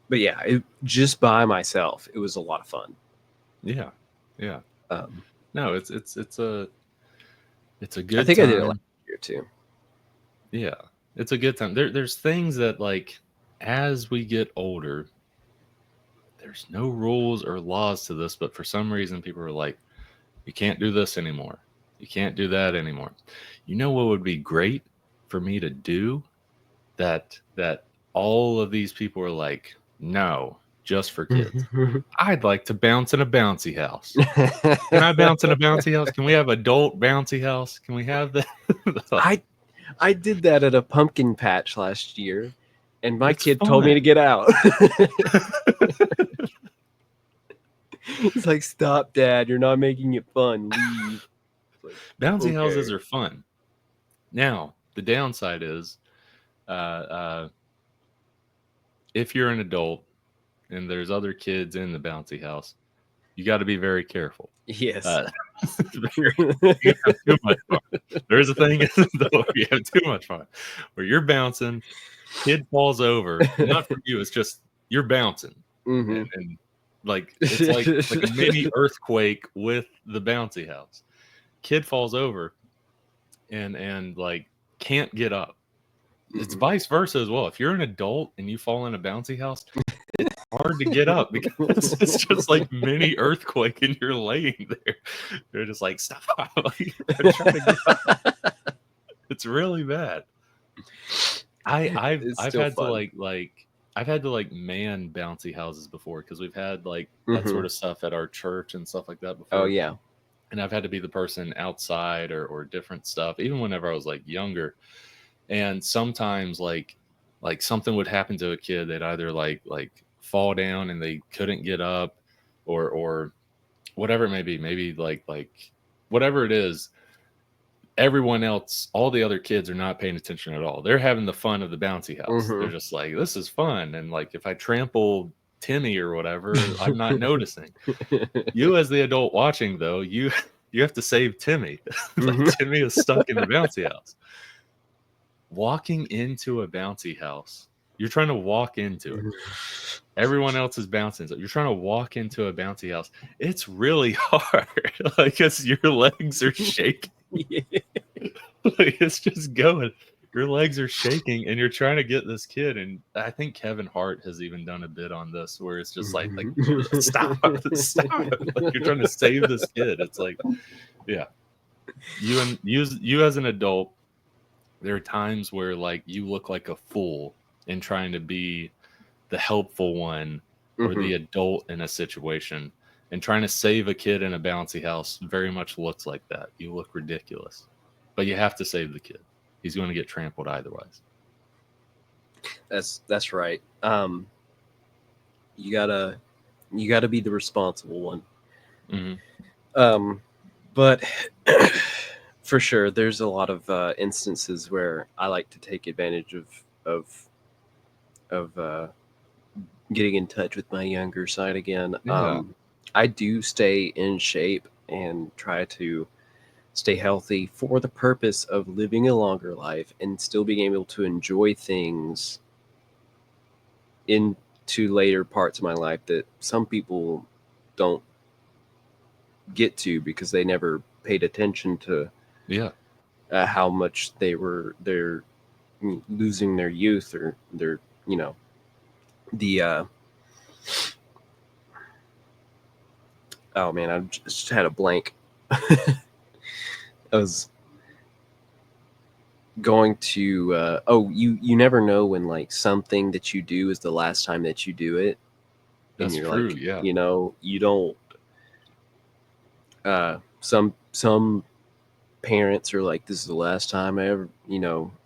yeah, just by myself, it was a lot of fun. Yeah. No, it's a good. I think time. I did it last year too. Yeah, it's a good time. There's things that like as we get older, there's no rules or laws to this, but for some reason people are like, you can't do this anymore. You can't do that anymore. You know what would be great for me to do that all of these people are like, no, just for kids. I'd like to bounce in a bouncy house. Can I bounce in a bouncy house? Can we have adult bouncy house? Can we have that? I did that at a pumpkin patch last year, and my kid fun. told me to get out. He's like, stop, Dad. You're not making it fun. Leave. Like, bouncy houses are fun. Now, the downside is if you're an adult and there's other kids in the bouncy house, you got to be very careful. Yes. You have too much fun. There's a thing though, you have too much fun where you're bouncing, kid falls over, not for you, it's just you're bouncing, Hmm. and like it's like a mini earthquake with the bouncy house. Kid falls over and like can't get up. It's vice versa as well. If you're an adult and you fall in a bouncy house, it's hard to get up because it's just like mini earthquake and you're laying there. You're just like, stop. Like, I'm trying to get up. It's really bad. I've It's I've still had to fun. I've had to like man bouncy houses before because we've had like that Hmm. sort of stuff at our church and stuff like that Oh before. yeah. And I've had to be the person outside or different stuff, even whenever I was like younger. And sometimes like something would happen to a kid, they'd either like fall down and they couldn't get up, or whatever it may be, maybe like whatever it is, everyone else, all the other kids are not paying attention at all. They're having the fun of the bouncy house. They're Hmm. just like, this is fun. And like if I trample Timmy or whatever, I'm not noticing. You as the adult watching though, you have to save Timmy. Like Hmm. Timmy is stuck in the bouncy house. Walking into a bouncy house, you're trying to walk into it. Everyone else is bouncing. So you're trying to walk into a bouncy house. It's really hard. Like, because your legs are shaking. Like, it's just going. Your legs are shaking, and you're trying to get this kid. And I think Kevin Hart has even done a bit on this, where it's just like stop, stop. Like you're trying to save this kid. It's like, yeah, you as an adult, there are times where like you look like a fool in trying to be the helpful one or Hmm. the adult in a situation, and trying to save a kid in a bouncy house very much looks like that. You look ridiculous, but you have to save the kid. He's going to get trampled otherwise. That's right. You gotta you gotta be the responsible one. Hmm. But for sure, there's a lot of instances where I like to take advantage of getting in touch with my younger side again. Yeah. I do stay in shape and try to stay healthy for the purpose of living a longer life and still being able to enjoy things into later parts of my life that some people don't get to because they never paid attention to Yeah. how much they're losing their youth or their the oh man, I just had a blank. I was going to you never know when like something that you do is the last time that you do it, and That's you're true. like, Yeah. you don't some parents are like, this is the last time I ever,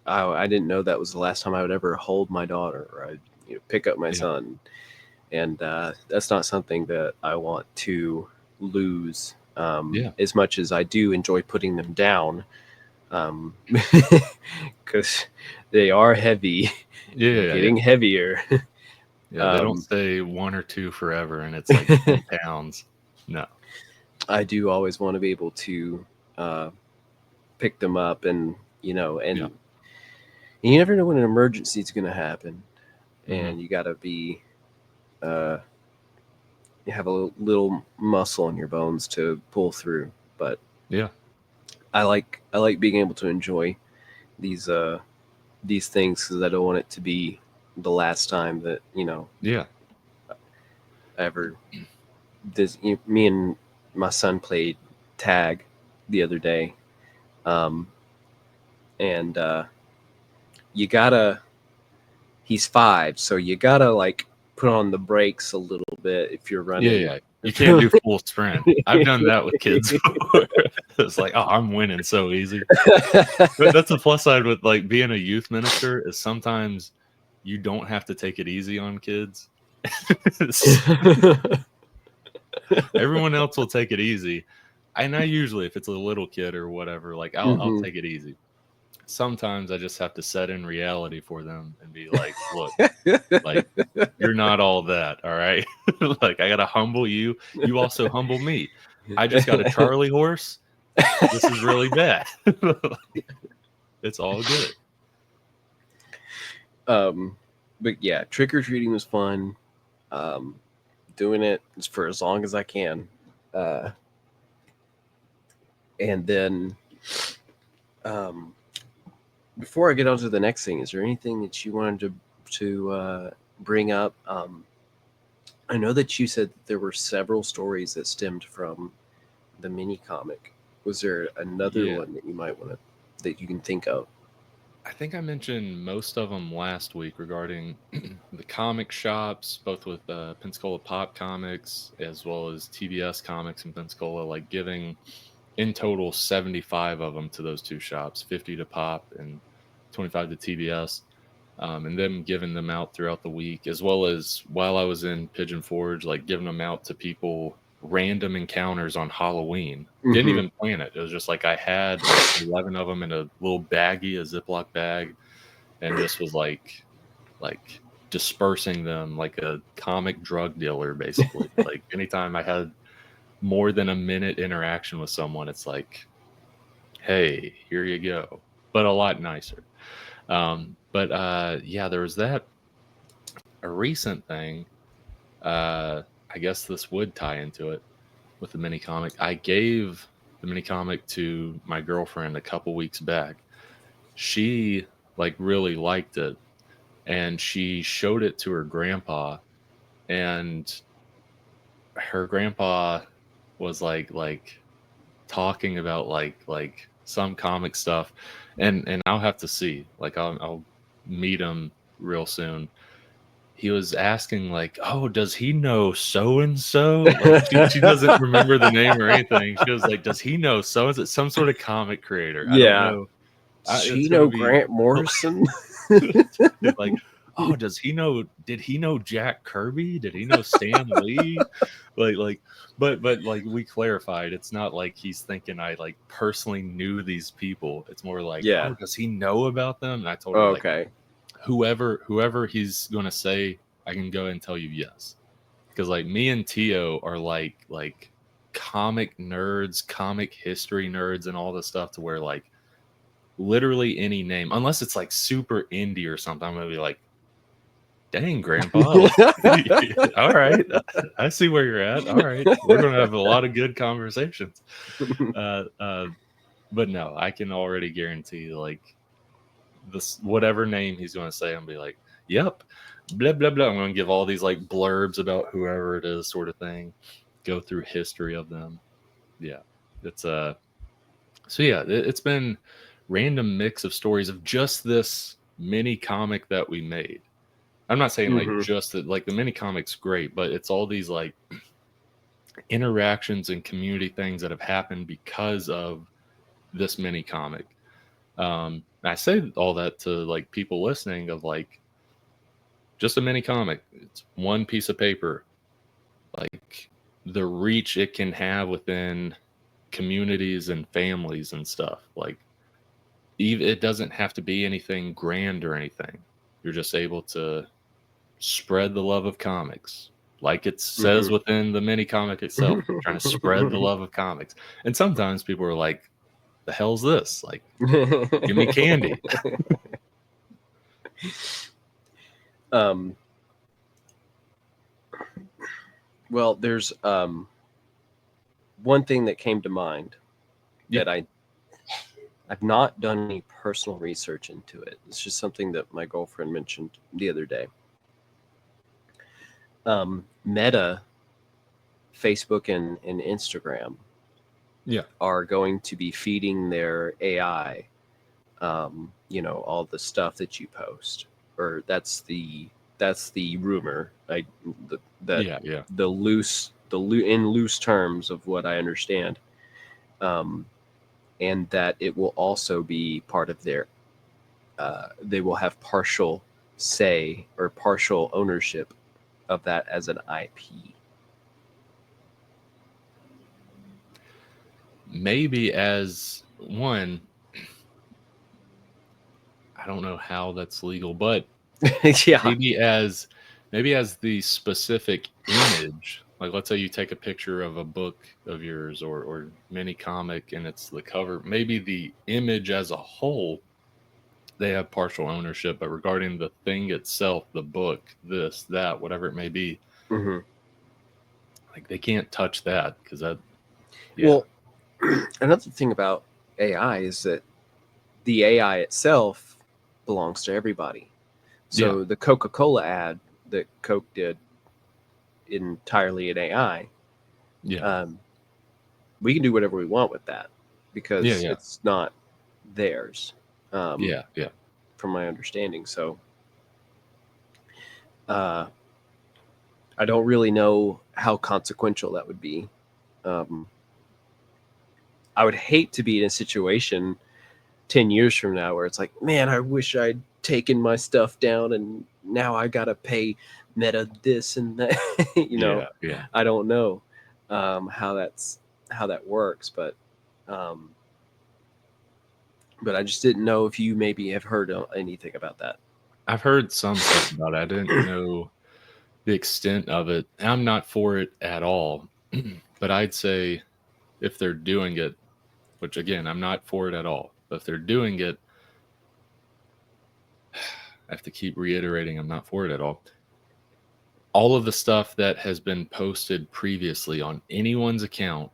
I didn't know that was the last time I would ever hold my daughter, or I'd pick up my Yeah. son. And that's not something that I want to lose, Yeah. as much as I do enjoy putting them down, because they are heavy Yeah. and Yeah. Yeah. getting heavier. Yeah. They don't um, stay one or two forever and it's like 10 pounds. No. I do always want to be able to uh, pick them up, and Yeah. you never know when an emergency is going to happen, Hmm. and you got to be uh, you have a little muscle in your bones to pull through. But Yeah. I like being able to enjoy these things because I don't want it to be the last time that Yeah. I ever me and my son played tag the other day, um, and you gotta he's 5, so you gotta like put on the brakes a little bit if you're Yeah, running. yeah. You can't do full sprint. I've done that with kids before. It's like, oh, I'm winning so easy. But that's the plus side with like being a youth minister is sometimes you don't have to take it easy on kids. Everyone else will take it easy. And I usually, if it's a little kid or whatever, like I'll Hmm. take it easy. sometimes I just have to set in reality for them and be like, look, like you're not all that, all right? Like I gotta humble you. You also humble me. I just got a Charlie horse. This is really bad. It's all good. But yeah, trick or treating was fun. Um, doing it for as long as I can. Uh, and then, um, before I get on to the next thing, is there anything that you wanted to bring up? I know that you said that there were several stories that stemmed from the mini comic. Was there another Yeah. one that you might want to that you can think of? I think I mentioned most of them last week regarding the comic shops, both with Pensacola Pop Comics as well as TBS Comics in Pensacola, like giving in total 75 of them to those two shops, 50 to Pop and 25 to TBS, and them giving them out throughout the week, as well as while I was in Pigeon Forge, like giving them out to people, random encounters on Halloween. Didn't Mm-hmm. even plan it. It was just like I had like 11 of them in a little baggie, a Ziploc bag, and just was like dispersing them like a comic drug dealer, basically. Like anytime I had more than a minute interaction with someone, it's like, hey, here you go, but a lot nicer. But yeah, there was that. A recent thing, I guess this would tie into it with the mini comic. I gave the mini comic to my girlfriend a couple weeks back. She like really liked it, and she showed it to her grandpa, and her grandpa was like talking about like some comic stuff, and I'll have to see. Like I'll meet him real soon. He was asking like, "Oh, does he know so and so?" Like she doesn't remember the name or anything. She was like, "Does he know so and so? Some sort of comic creator? I don't Yeah. know. Does It's she gonna know be Grant Morrison? like, oh, does he know? Did he know Jack Kirby? Did he know Stan Lee? Like, but like we clarified, it's not like he's thinking I like personally knew these people. It's more like, Yeah. oh, does he know about them? And I told her like, Okay. whoever he's gonna say, I can go and tell you yes, because like me and Tio are like comic nerds, comic history nerds, and all this stuff to where like literally any name, unless it's like super indie or something, I'm gonna be like, dang, grandpa. Like, all right. I see where you're at. All right. We're going to have a lot of good conversations. Uh, uh, but no, I can already guarantee like this, whatever name he's going to say, I'm going to be like, yep, blah, blah, blah. I'm going to give all these like blurbs about whoever it is, sort of thing, go through history of them. Yeah. It's, so yeah, it's been random mix of stories of just this mini comic that we made. I'm not saying like Hmm. just that, like the mini comics great, but it's all these like interactions and community things that have happened because of this mini comic. I say all that to like people listening of like just a mini comic. It's one piece of paper. Like the reach it can have within communities and families and stuff. Like even it doesn't have to be anything grand or anything. You're just able to spread the love of comics like it says Hmm. within the mini comic itself, trying to spread the love of comics. And sometimes people are like, the hell's this, like, give me candy. um, well, there's one thing that came to mind Yeah. that I've not done any personal research into it. It's just something that my girlfriend mentioned the other day. Meta, Facebook, and Instagram Yeah. are going to be feeding their AI, all the stuff that you post, or that's the rumor. That Yeah. Yeah. in loose terms of what I understand, um, and that it will also be part of their. They will have partial say or partial ownership of that as an IP. Maybe as one, don't know how that's legal, but Yeah. maybe as the specific image, like let's say you take a picture of a book of yours or mini comic and it's the cover, maybe the image as a whole they have partial ownership, but regarding the thing itself, the book, this, that, whatever it may be, Hmm. like they can't touch that because that, yeah, Well, another thing about AI is that the AI itself belongs to everybody. yeah, So the Coca-Cola ad that Coke did entirely in AI, yeah, um, we can do whatever we want with that yeah, because yeah, it's not theirs, um, yeah, yeah. from my understanding. So uh, I don't really know how consequential that would be. Um, I would hate to be in a situation 10 years from now where it's like, man, I wish I'd taken my stuff down and now I got to pay Meta this and that. Yeah, yeah. I don't know how that works, um, but I just didn't know if you maybe have heard anything about that. I've heard some stuff about it. I didn't know the extent of it. I'm not for it at all. But I'd say if they're doing it, which again, I'm not for it at all. But if they're doing it, I have to keep reiterating I'm not for it at all. All of the stuff that has been posted previously on anyone's account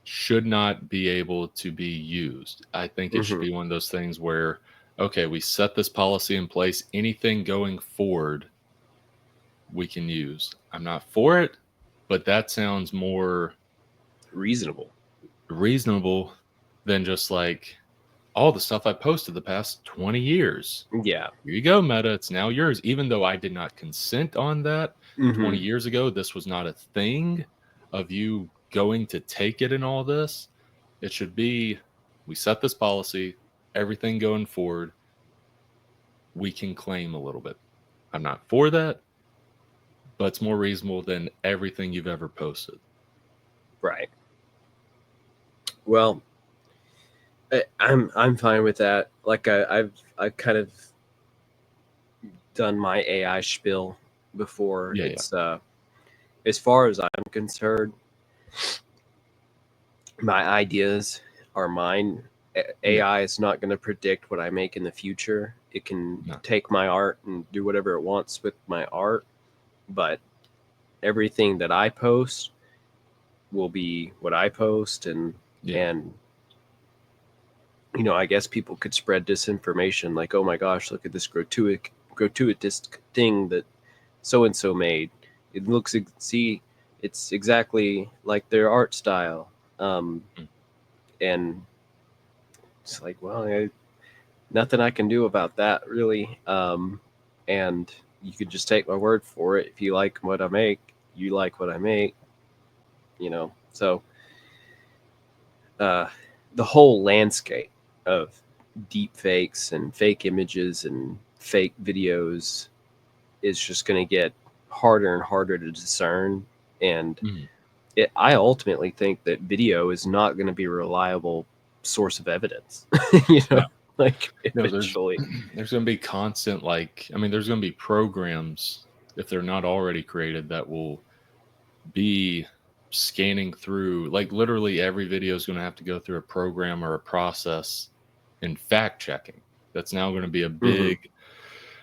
should not be able to be used. I think it should Hmm. be one of those things where, okay, we set this policy in place. Anything going forward, we can use. I'm not for it, but that sounds more Reasonable. reasonable than just like all the stuff I posted the past 20 years. Yeah. Here you go, Meta. It's now yours. Even though I did not consent on that Hmm. 20 years ago, this was not a thing of you going to take it and all this. It should be we set this policy, everything going forward, we can claim a little bit. I'm not for that, but it's more reasonable than everything you've ever posted. Right. Well, I'm fine with that. Like I've kind of done my AI spiel before. Yeah, yeah. It's as far as I'm concerned, my ideas are mine. Yeah. AI is not going to predict what I make in the future. It can No. take my art and do whatever it wants with my art, but everything that I post will be what I post, Yeah. and I guess people could spread disinformation like, "Oh my gosh, look at this gratuitous thing that so and so made. It looks see, it's exactly like their art style." Mm. And it's like, well, nothing I can do about that really. And you could just take my word for it. If you like what I make, you like what I make. So uh, the whole landscape of deep fakes and fake images and fake videos is just going to get harder and harder to discern. And Mhm. I ultimately think that video is not going to be a reliable source of evidence. you know, No. like No, there's eventually. there's going to be constant like I mean there's going to be programs if they're not already created that will be scanning through like literally every video is going to have to go through a program or a process in fact checking. That's now going to be a Hmm. big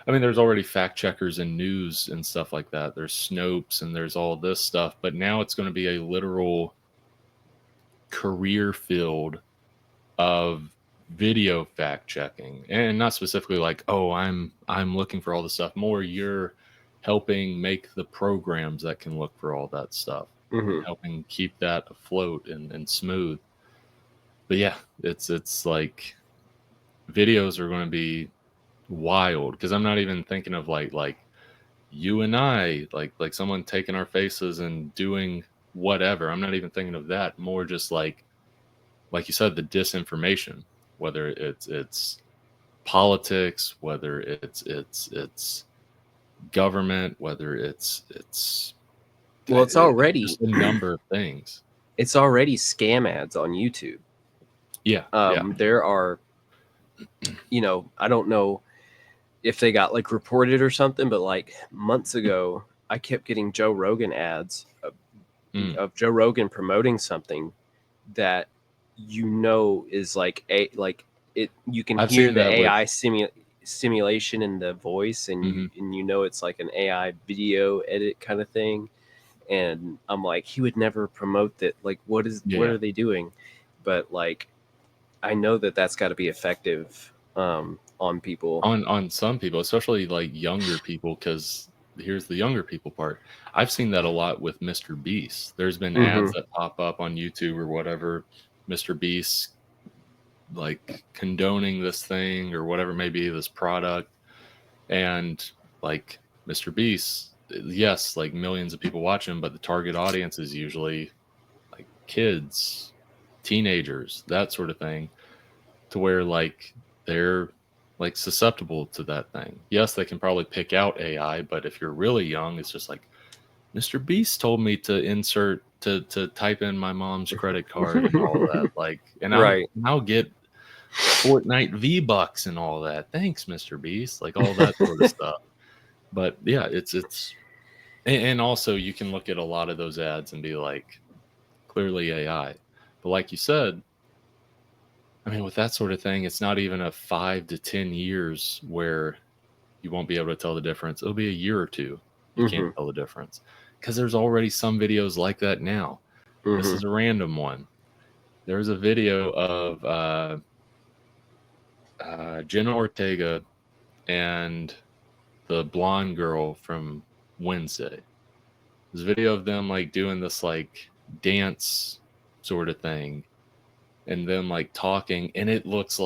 I mean there's already fact checkers in news and stuff like that. There's Snopes and there's all this stuff, but now it's going to be a literal career field of video fact checking and not specifically like oh I'm looking for all the stuff more you're helping make the programs that can look for all that stuff and Hmm. helping keep that afloat and smooth but yeah it's like videos are going to be wild because I'm not even thinking of like you and I like someone taking our faces and doing whatever. I'm not even thinking of that, more just like you said, the disinformation, whether it's politics, whether it's government, whether it's Well, it's already just a number of things. scam ads on YouTube. Yeah, yeah, There are, I don't know if they got like reported or something, but like months ago, I kept getting Joe Rogan ads of Joe Rogan promoting something that is like it. You can I've hear seen the that with. AI simulation in the voice, and Mhm. it's like an AI video edit kind of thing. And I'm like, he would never promote that. Like, what Yeah, are they doing? But like, I know that that's got to be effective on people. on some people, especially like younger people, because here's the younger people part. I've seen that a lot with Mr. Beast. There's been Hmm. ads that pop up on YouTube or whatever, Mr. Beast like condoning this thing or whatever it may be, this product, and like Mr. Beast, yes, like millions of people watch him, but the target audience is usually like kids, teenagers, that sort of thing, to where like they're like susceptible to that thing. Yes, they can probably pick out AI, but if you're really young, it's just like Mr. Beast told me to insert to type in my mom's credit card and all that. Like, and Right. I'll get Fortnite V Bucks and all that. Thanks, Mr. Beast. Like all that sort of stuff. But yeah, it's and also you can look at a lot of those ads and be like, clearly AI. But like you said, I mean, with that sort of thing, it's not even a 5 to 10 years where you won't be able to tell the difference. It'll be a year or two. You can't Hmm. tell the difference because there's already some videos like that now. This Hmm. is a random one. There's a video of Jenna Ortega and the blonde girl from Wednesday. There's a video of them like doing this like dance sort of thing and then like talking, and it looks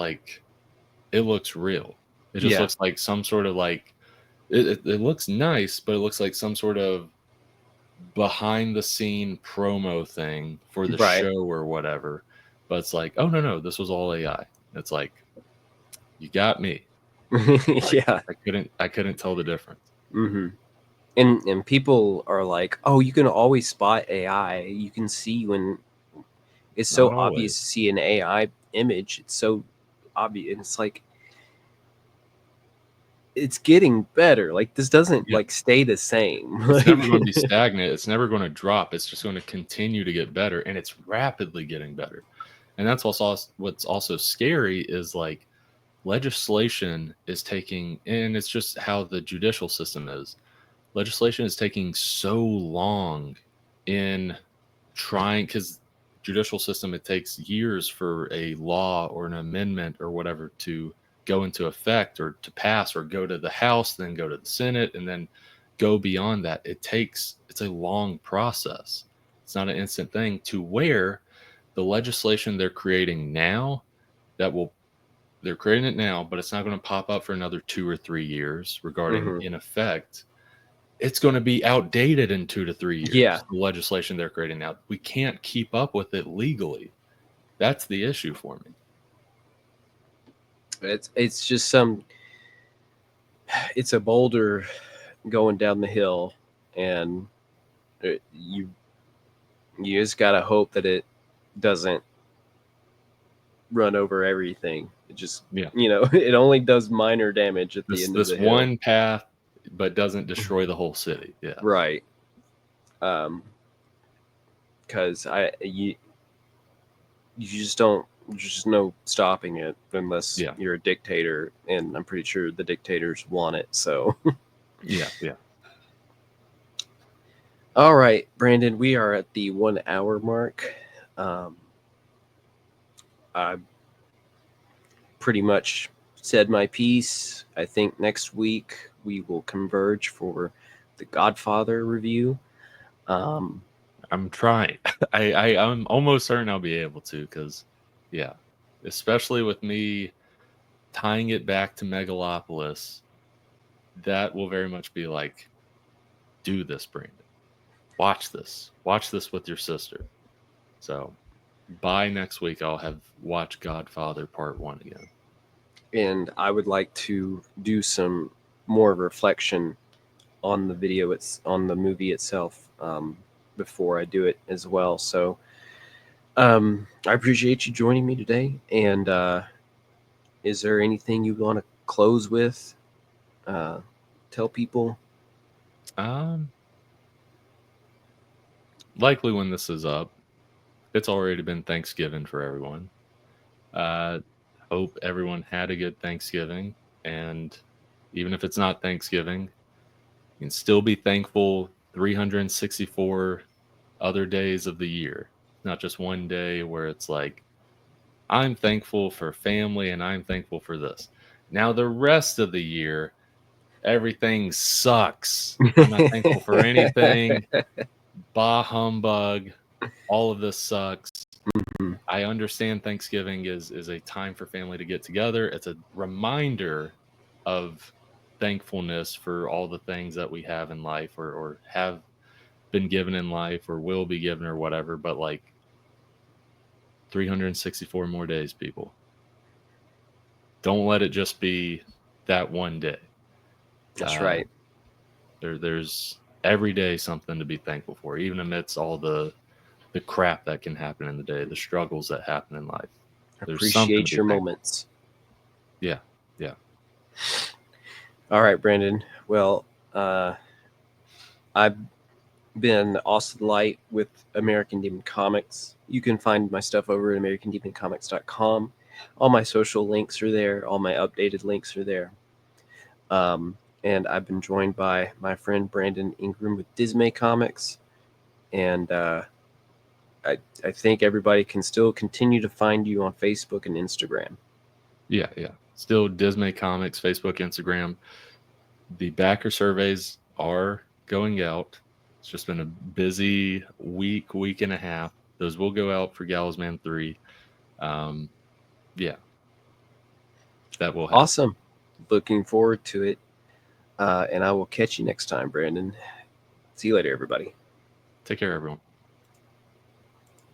real. It just Yeah. looks like some sort of like it looks nice, but it looks like some sort of behind the scene promo thing for the Right. show or whatever. But it's like, oh no, this was all AI. It's like, you got me. Like Yeah. I couldn't tell the difference. Hmm. And people are like, oh, you can always spot AI. You can see when it's so Not always. obvious to see an AI image. It's so obvious, and it's like it's getting better. Like this doesn't Yeah. like stay the same. It's never Like going to be stagnant. It's never going to drop. It's just going to continue to get better, and it's rapidly getting better. And that's also what's also scary is like legislation is taking, and it's just how the judicial system is. Legislation is taking so long in trying, because judicial system, it takes years for a law or an amendment or whatever to go into effect or to pass or go to the House, then go to the Senate, and then go beyond that. It's a long process. It's not an instant thing, to where the legislation they're creating now, that will they're creating it now, but it's not going to pop up for another 2 or 3 years regarding mhm. in effect. It's going to be outdated in 2 to 3 years. Yeah, The legislation they're creating now, we can't keep up with it legally. That's the issue for me. it's just it's a boulder going down the hill, and you just gotta hope that it doesn't run over everything. It just Yeah, it only does minor damage at the end of this the hill. one path, but doesn't destroy the whole city. Yeah, Right. Because you just don't there's just no stopping it unless yeah, you're a dictator, and I'm pretty sure the dictators want it. So yeah, yeah. all right, Brandon, we are at the 1 hour mark. um, I pretty much said my piece. I think next week we will converge for the Godfather review. um, I'm trying. I'm almost certain I'll be able to, because yeah, especially with me tying it back to Megalopolis, that will very much be like, do this, Brandon. Watch this. Watch this with your sister. So by next week, I'll have watched Godfather Part 1 again. and I would like to do some more reflection on the video, it's on the movie itself, before I do it as well. So I appreciate you joining me today, and is there anything you want to close with? Tell people. Um, Likely when this is up, it's already been Thanksgiving for everyone. Uh, Hope everyone had a good Thanksgiving, and even if it's not Thanksgiving, you can still be thankful 364 other days of the year, not just one day where it's like, I'm thankful for family and I'm thankful for this. Now, the rest of the year, everything sucks. I'm not thankful for anything. Bah humbug. All of this sucks. Mhm. I understand Thanksgiving is a time for family to get together. It's a reminder of thankfulness for all the things that we have in life or have been given in life or will be given or whatever. But like 364 more days, people. Don't let it just be that one day. That's Uh, right. there's every day something to be thankful for, even amidst all the crap that can happen in the day, the struggles that happen in life. There's something to Appreciate be your thankful for. moments. Yeah, yeah. All right, Brandon. Well, I've been Austin Light with American Demon Comics. You can find my stuff over at AmericanDemonComics.com. All my social links are there. All my updated links are there. And I've been joined by my friend Brandon Ingram with Dismay Comics. And I think everybody can still continue to find you on Facebook and Instagram. Yeah, yeah. Still Dismay Comics, Facebook, Instagram. The backer surveys are going out. It's just been a busy week and a half. Those will go out for Gallows Man 3. Um, yeah, that will happen. Awesome. Looking forward to it. And I will catch you next time, Brandon. See you later, everybody. Take care, everyone.